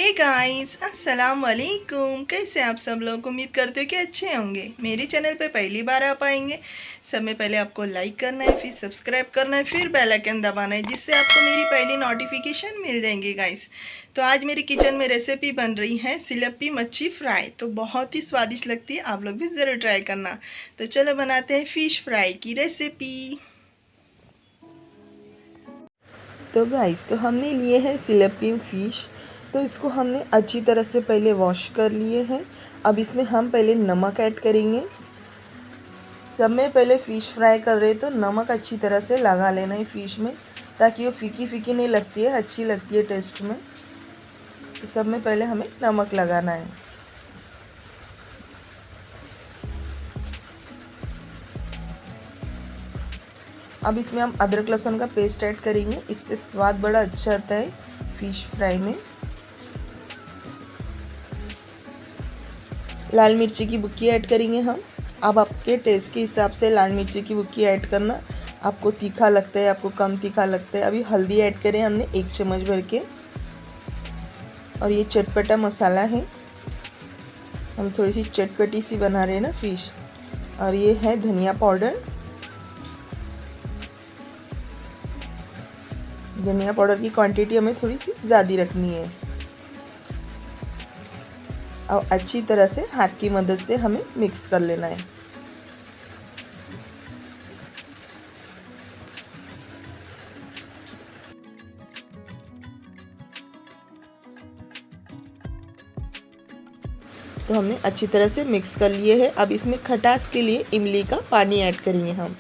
Hey guys, अस्सलाम वालेकुम। कैसे आप सब लोग? उम्मीद करते हो कि अच्छे होंगे। मेरे चैनल पे पहली बार आप आएंगे, सब में पहले आपको लाइक करना है, फिर सब्सक्राइब करना है, फिर बेल आइकन दबाना है, जिससे आपको मेरी पहली नोटिफिकेशन मिल जाएंगी गाइस। तो आज मेरी किचन में रेसिपी बन रही है सिलप्पी मच्छी फ्राई। तो बहुत ही स्वादिष्ट लगती है, आप लोग भी ज़रूर ट्राई करना। तो चलो बनाते हैं फ़िश फ्राई की रेसिपी। तो गाइस, तो हमने लिए हैं सिलप्पी फ़िश। तो इसको हमने अच्छी तरह से पहले वॉश कर लिए हैं। अब इसमें हम पहले नमक ऐड करेंगे। सब में पहले फ़िश फ्राई कर रहे तो नमक अच्छी तरह से लगा लेना है फ़िश में, ताकि वो फीकी फीकी नहीं लगती है, अच्छी लगती है टेस्ट में। तो सब में पहले हमें नमक लगाना है। अब इसमें हम अदरक लहसुन का पेस्ट ऐड करेंगे, इससे स्वाद बड़ा अच्छा आता है फ़िश फ्राई में। लाल मिर्ची की बुक्की ऐड करेंगे हम। अब आपके टेस्ट के हिसाब से लाल मिर्ची की बुक्की ऐड करना, आपको तीखा लगता है, आपको कम तीखा लगता है। अभी हल्दी ऐड करें हमने 1 चम्मच भर के। और ये चटपटा मसाला है, हम थोड़ी सी चटपटी सी बना रहे हैं ना फ़िश। और ये है धनिया पाउडर। धनिया पाउडर की क्वांटिटी हमें थोड़ी सी ज़्यादा रखनी है। और अच्छी तरह से हाथ की मदद से हमें मिक्स कर लेना है। तो हमने अच्छी तरह से मिक्स कर लिए है। अब इसमें खटास के लिए इमली का पानी ऐड करेंगे हम,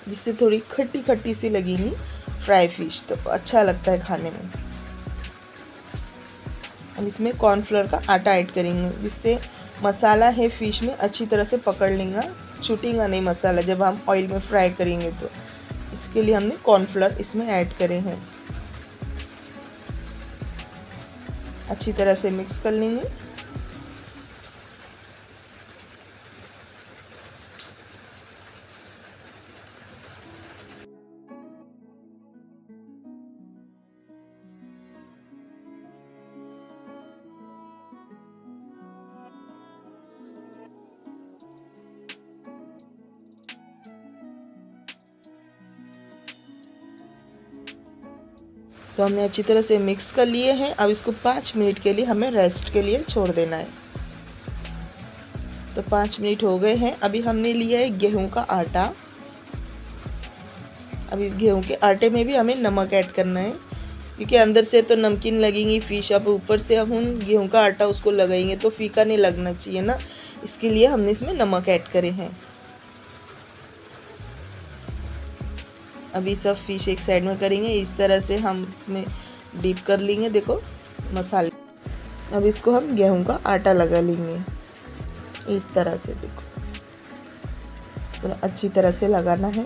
जिससे थोड़ी खट्टी खट्टी सी लगेगी फ्राई फिश, तो अच्छा लगता है खाने में। अब इसमें कॉर्नफ्लोर का आटा ऐड करेंगे, जिससे मसाला है फ़िश में अच्छी तरह से पकड़ लेगा, छूटेगा नहीं मसाला जब हम ऑयल में फ्राई करेंगे। तो इसके लिए हमने कॉर्नफ्लोर इसमें ऐड करे हैं। अच्छी तरह से मिक्स कर लेंगे। तो हमने अच्छी तरह से मिक्स कर लिए हैं। अब इसको 5 मिनट के लिए हमें रेस्ट के लिए छोड़ देना है। तो 5 मिनट हो गए हैं। अभी हमने लिया है गेहूं का आटा। अब इस गेहूं के आटे में भी हमें नमक ऐड करना है, क्योंकि अंदर से तो नमकीन लगेंगी फ़िश। अब ऊपर से हम गेहूं का आटा उसको लगाएंगे तो फीका नहीं लगना चाहिए ना, इसके लिए हमने इसमें नमक ऐड करे हैं। अभी सब फ़िश एक साइड में करेंगे, इस तरह से हम इसमें डीप कर लेंगे। देखो मसाले। अब इसको हम गेहूं का आटा लगा लेंगे इस तरह से। देखो तो अच्छी तरह से लगाना है।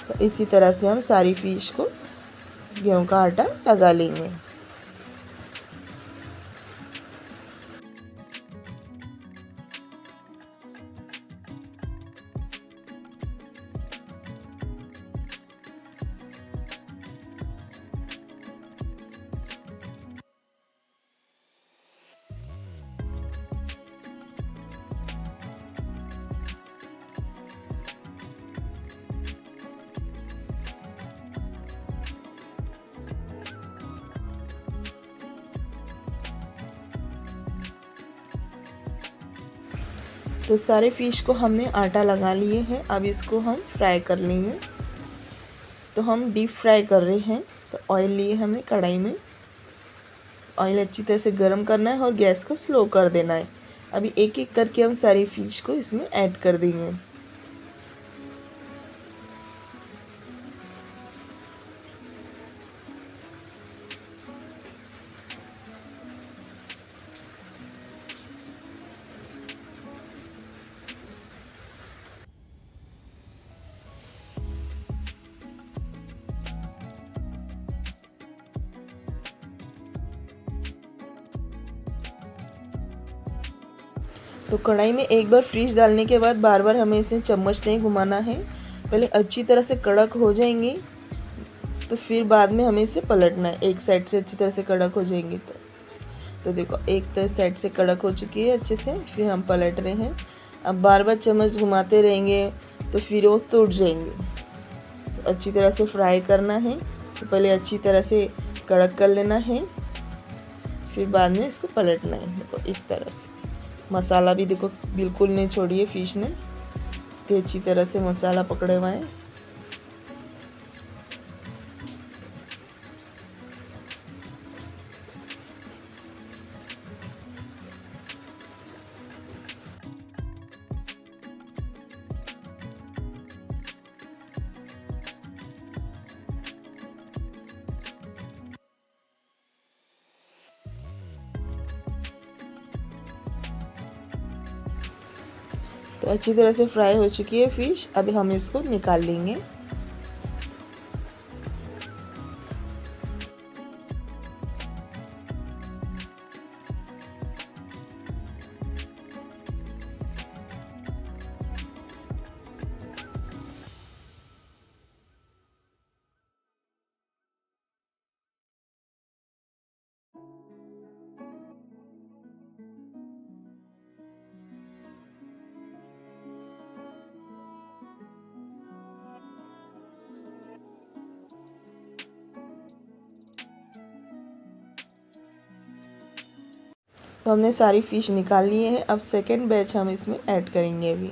तो इसी तरह से हम सारी फ़िश को गेहूं का आटा लगा लेंगे। तो सारे फ़िश को हमने आटा लगा लिए हैं। अब इसको हम फ्राई कर लेंगे। तो हम डीप फ्राई कर रहे हैं। तो ऑयल लिए हमें कढ़ाई में। ऑयल अच्छी तरह से गर्म करना है और गैस को स्लो कर देना है। अभी एक एक करके हम सारी फ़िश को इसमें ऐड कर देंगे। तो कढ़ाई में एक बार फ़िश डालने के बाद बार बार हमें इसे चम्मच नहीं घुमाना है, पहले अच्छी तरह से कड़क हो जाएंगी तो फिर बाद में हमें इसे पलटना है। एक साइड से अच्छी तरह से कड़क हो जाएंगी तो देखो एक साइड से कड़क हो चुकी है अच्छे से, फिर हम पलट रहे हैं। अब बार बार चम्मच घुमाते रहेंगे तो फिर वो टूट जाएंगे। तो अच्छी तरह से फ्राई करना है, तो पहले अच्छी तरह से कड़क कर लेना है, फिर बाद में इसको पलटना है। देखो इस तरह से मसाला भी देखो बिल्कुल नहीं छोड़ी है फिश ने, तो अच्छी तरह से मसाला पकड़े हुआ है। तो अच्छी तरह से फ्राई हो चुकी है फिश, अभी हम इसको निकाल लेंगे। तो हमने सारी फ़िश निकाल लिए हैं। अब सेकेंड बैच हम इसमें ऐड करेंगे अभी।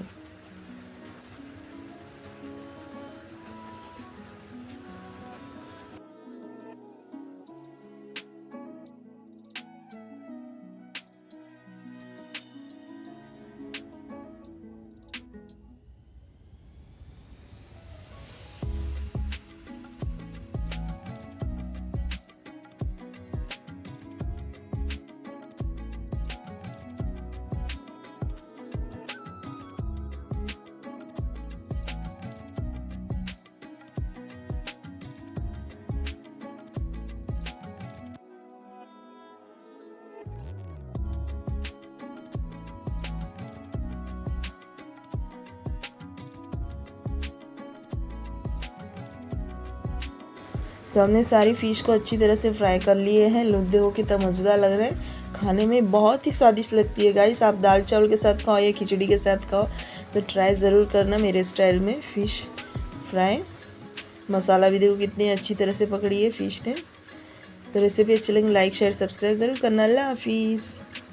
तो हमने सारी फ़िश को अच्छी तरह से फ्राई कर लिए हैं। लुक देखो कितना मज़ेदार लग रहा है, खाने में बहुत ही स्वादिष्ट लगती है गाइस। आप दाल चावल के साथ खाओ या खिचड़ी के साथ खाओ, तो ट्राई ज़रूर करना मेरे स्टाइल में फ़िश फ्राई। मसाला भी देखो कितनी अच्छी तरह से पकड़ी है फ़िश ने। तो रेसिपी अच्छी लगी लाइक शेयर सब्सक्राइब ज़रूर करना। अल्लाह हाफिज़।